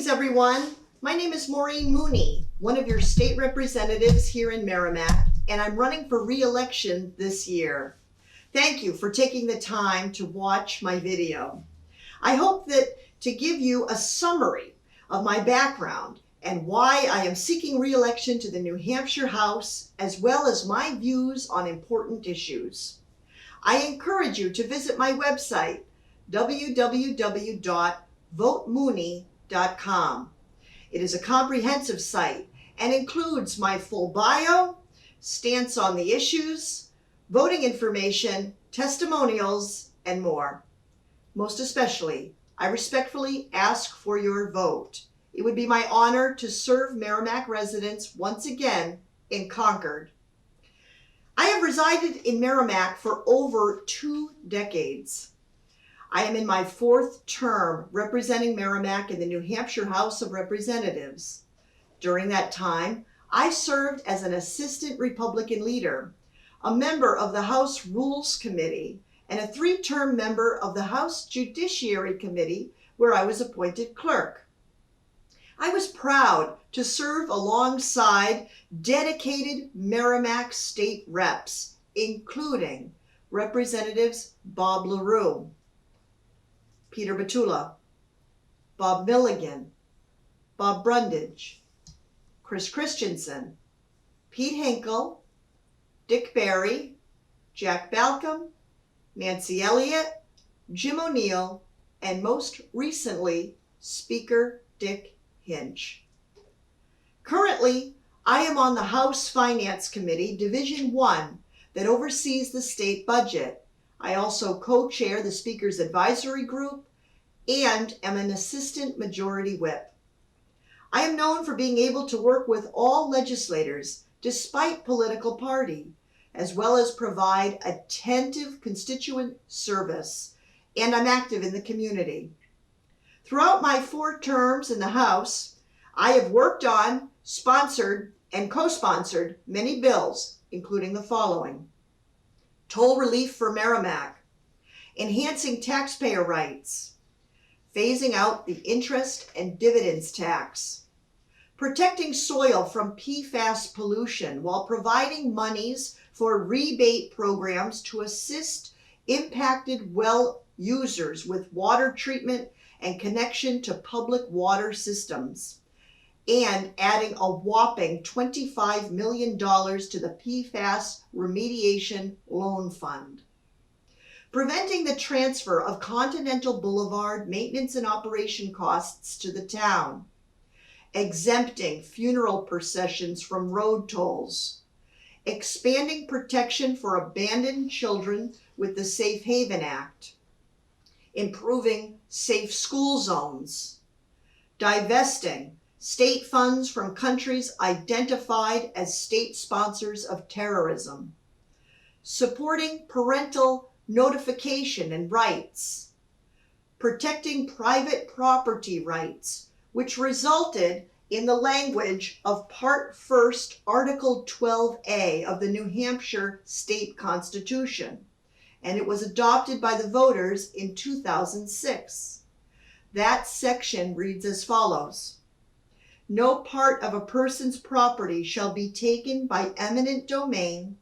Greetings, everyone. My name is Maureen Mooney, one of your state representatives here in Merrimack, and I'm running for re-election this year. Thank you for taking the time to watch my video. I hope that to give you a summary of my background and why I am seeking re-election to the New Hampshire House, as well as my views on important issues. I encourage you to visit my website, www.votemooney.com. It is a comprehensive site and includes my full bio, stance on the issues, voting information, testimonials, and more. Most especially, I respectfully ask for your vote. It would be my honor to serve Merrimack residents once again in Concord. I have resided in Merrimack for over 2 decades. I am in my 4th term representing Merrimack in the New Hampshire House of Representatives. During that time, I served as an assistant Republican leader, a member of the House Rules Committee, and a 3-term member of the House Judiciary Committee, where I was appointed clerk. I was proud to serve alongside dedicated Merrimack state reps, including Representatives Bob LaRue, Peter Batula, Bob Milligan, Bob Brundage, Chris Christensen, Pete Hinkle, Dick Barry, Jack Balcom, Nancy Elliott, Jim O'Neill, and most recently, Speaker Dick Hinch. Currently, I am on the House Finance Committee, Division 1, that oversees the state budget. I also co-chair the Speaker's Advisory Group and am an assistant majority whip. I am known for being able to work with all legislators despite political party, as well as provide attentive constituent service, and I'm active in the community. Throughout my 4 terms in the House, I have worked on, sponsored, and co-sponsored many bills, including the following: toll relief for Merrimack, enhancing taxpayer rights, phasing out the interest and dividends tax, protecting soil from PFAS pollution while providing monies for rebate programs to assist impacted well users with water treatment and connection to public water systems, and adding a whopping $25 million to the PFAS Remediation Loan Fund. Preventing the transfer of Continental Boulevard maintenance and operation costs to the town. Exempting funeral processions from road tolls. Expanding protection for abandoned children with the Safe Haven Act. Improving safe school zones. Divesting state funds from countries identified as state sponsors of terrorism. Supporting parental notification and rights. Protecting private property rights, which resulted in the language of Part 1st, Article 12A of the New Hampshire State Constitution, and it was adopted by the voters in 2006. That section reads as follows: no part of a person's property shall be taken by eminent domain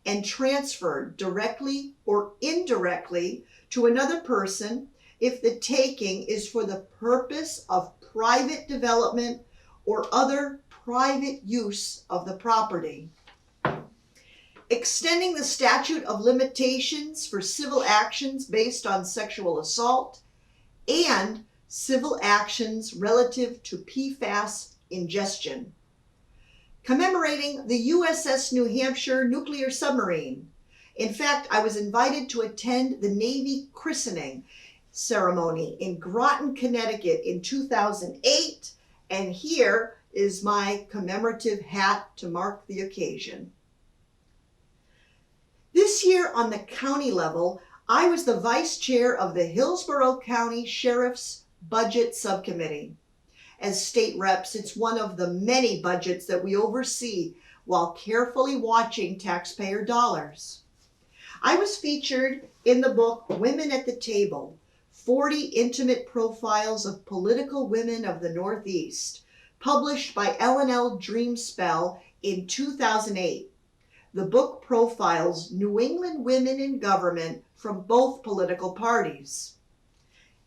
and transferred directly or indirectly to another person if the taking is for the purpose of private development or other private use of the property. Extending the statute of limitations for civil actions based on sexual assault and civil actions relative to PFAS ingestion. Commemorating the USS New Hampshire nuclear submarine. In fact, I was invited to attend the Navy christening ceremony in Groton, Connecticut in 2008, and here is my commemorative hat to mark the occasion. This year on the county level, I was the vice chair of the Hillsborough County Sheriff's Budget Subcommittee. As state reps, it's one of the many budgets that we oversee while carefully watching taxpayer dollars. I was featured in the book Women at the Table, 40 Intimate Profiles of Political Women of the Northeast, published by L&L Dreamspell in 2008. The book profiles New England women in government from both political parties.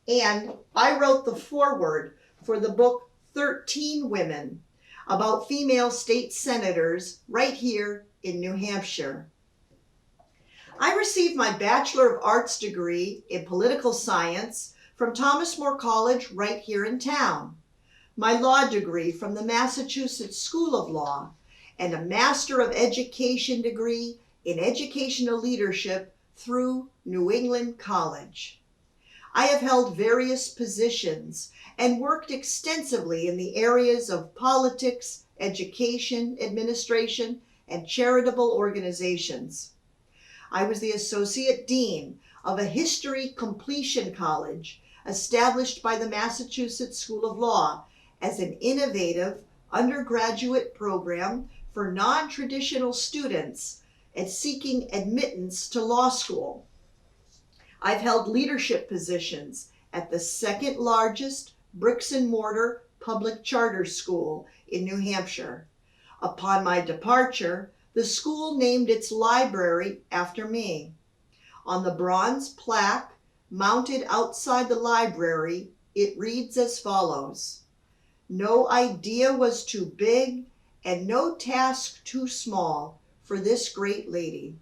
And I wrote the foreword for the book 13 Women, about female state senators right here in New Hampshire. I received my Bachelor of Arts degree in political science from Thomas More College right here in town, my law degree from the Massachusetts School of Law, and a Master of Education degree in educational leadership through New England College. I have held various positions and worked extensively in the areas of politics, education, administration, and charitable organizations. I was the Associate Dean of a History Completion College established by the Massachusetts School of Law as an innovative undergraduate program for non-traditional students and seeking admittance to law school. I've held leadership positions at the second largest bricks and mortar public charter school in New Hampshire. Upon my departure, the school named its library after me. On the bronze plaque mounted outside the library, it reads as follows: "No idea was too big and no task too small for this great lady."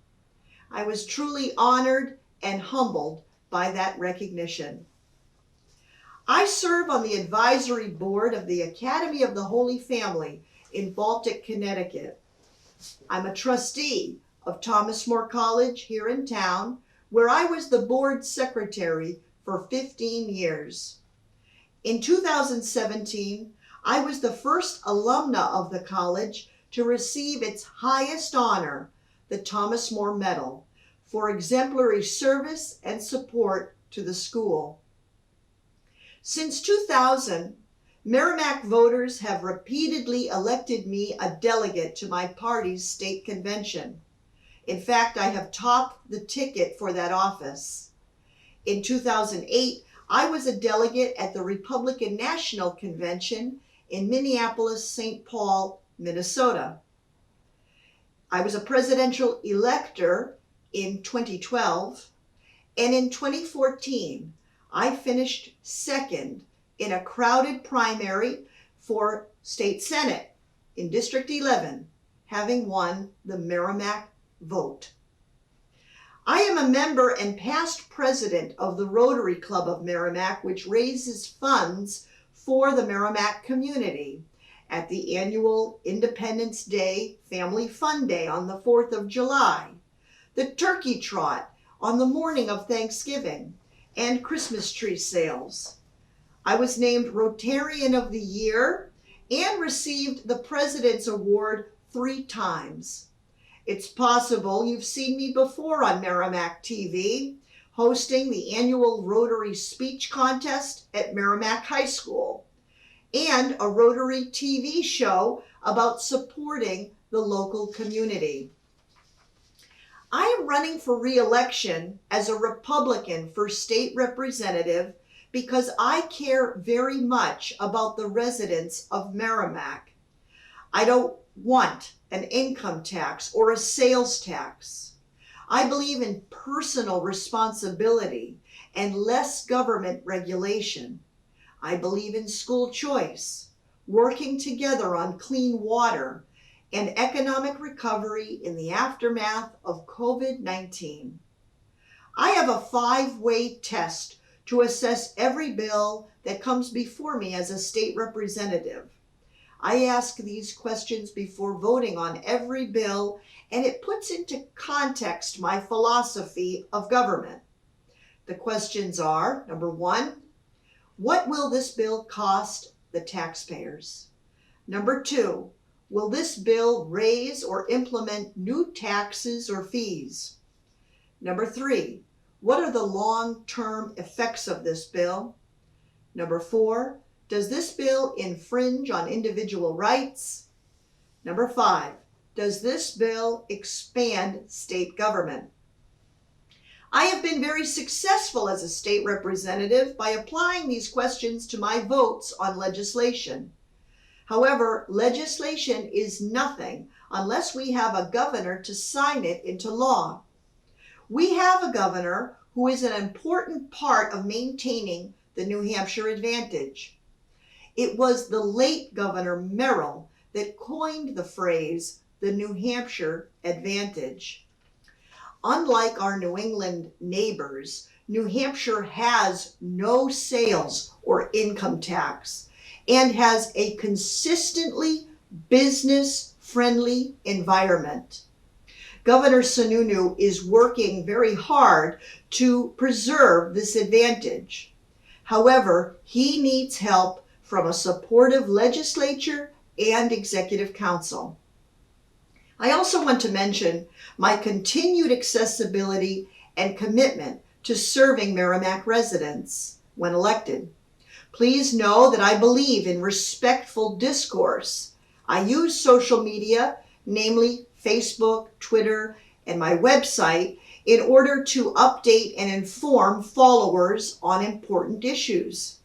I was truly honored and humbled by that recognition. I serve on the advisory board of the Academy of the Holy Family in Baltic, Connecticut. I'm a trustee of Thomas More College here in town, where I was the board secretary for 15 years. In 2017, I was the first alumna of the college to receive its highest honor, the Thomas More Medal, for exemplary service and support to the school. Since 2000, Merrimack voters have repeatedly elected me a delegate to my party's state convention. In fact, I have topped the ticket for that office. In 2008, I was a delegate at the Republican National Convention in Minneapolis-St. Paul, Minnesota. I was a presidential elector in 2012, and in 2014, I finished second in a crowded primary for state senate in District 11, having won the Merrimack vote. I am a member and past president of the Rotary Club of Merrimack, which raises funds for the Merrimack community at the annual Independence Day Family Fun Day on the 4th of July, the Turkey Trot on the morning of Thanksgiving, and Christmas tree sales. I was named Rotarian of the Year and received the President's Award 3 times. It's possible you've seen me before on Merrimack TV, hosting the annual Rotary Speech Contest at Merrimack High School, and a Rotary TV show about supporting the local community. I am running for re-election as a Republican for state representative because I care very much about the residents of Merrimack. I don't want an income tax or a sales tax. I believe in personal responsibility and less government regulation. I believe in school choice, working together on clean water, and economic recovery in the aftermath of COVID-19. I have a 5-way test to assess every bill that comes before me as a state representative. I ask these questions before voting on every bill, and it puts into context my philosophy of government. The questions are, number 1, what will this bill cost the taxpayers? Number 2, will this bill raise or implement new taxes or fees? Number 3, what are the long-term effects of this bill? Number 4, does this bill infringe on individual rights? Number 5, does this bill expand state government? I have been very successful as a state representative by applying these questions to my votes on legislation. However, legislation is nothing unless we have a governor to sign it into law. We have a governor who is an important part of maintaining the New Hampshire advantage. It was the late Governor Merrill that coined the phrase, the New Hampshire advantage. Unlike our New England neighbors, New Hampshire has no sales or income tax and has a consistently business-friendly environment. Governor Sununu is working very hard to preserve this advantage. However, he needs help from a supportive legislature and executive council. I also want to mention my continued accessibility and commitment to serving Merrimack residents when elected. Please know that I believe in respectful discourse. I use social media, namely Facebook, Twitter, and my website, in order to update and inform followers on important issues.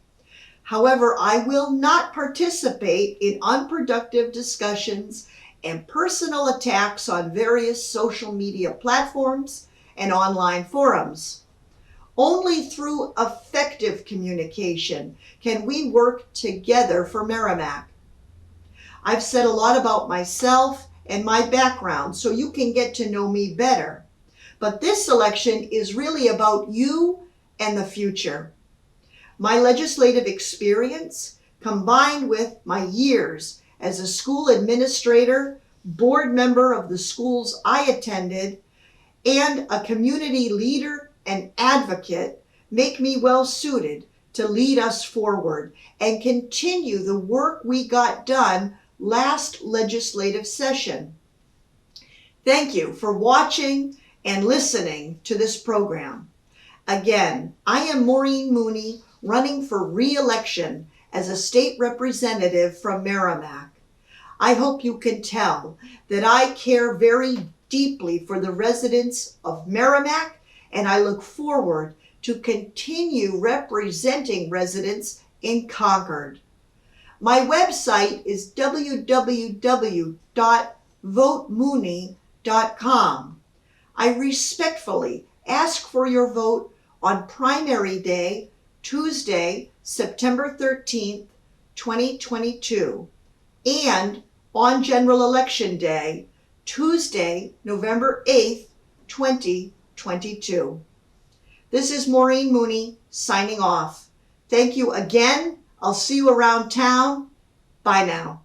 However, I will not participate in unproductive discussions and personal attacks on various social media platforms and online forums. Only through effective communication can we work together for Merrimack. I've said a lot about myself and my background so you can get to know me better. But this election is really about you and the future. My legislative experience, combined with my years as a school administrator, board member of the schools I attended, and a community leader and advocate, make me well suited to lead us forward and continue the work we got done last legislative session. Thank you for watching and listening to this program. Again, I am Maureen Mooney, running for re-election as a state representative from Merrimack. I hope you can tell that I care very deeply for the residents of Merrimack, and I look forward to continue representing residents in Concord. My website is www.votemooney.com. I respectfully ask for your vote on primary day, Tuesday, September 13th, 2022, and on general election day, Tuesday, November 8th, 2022. This is Maureen Mooney signing off. Thank you again. I'll see you around town. Bye now.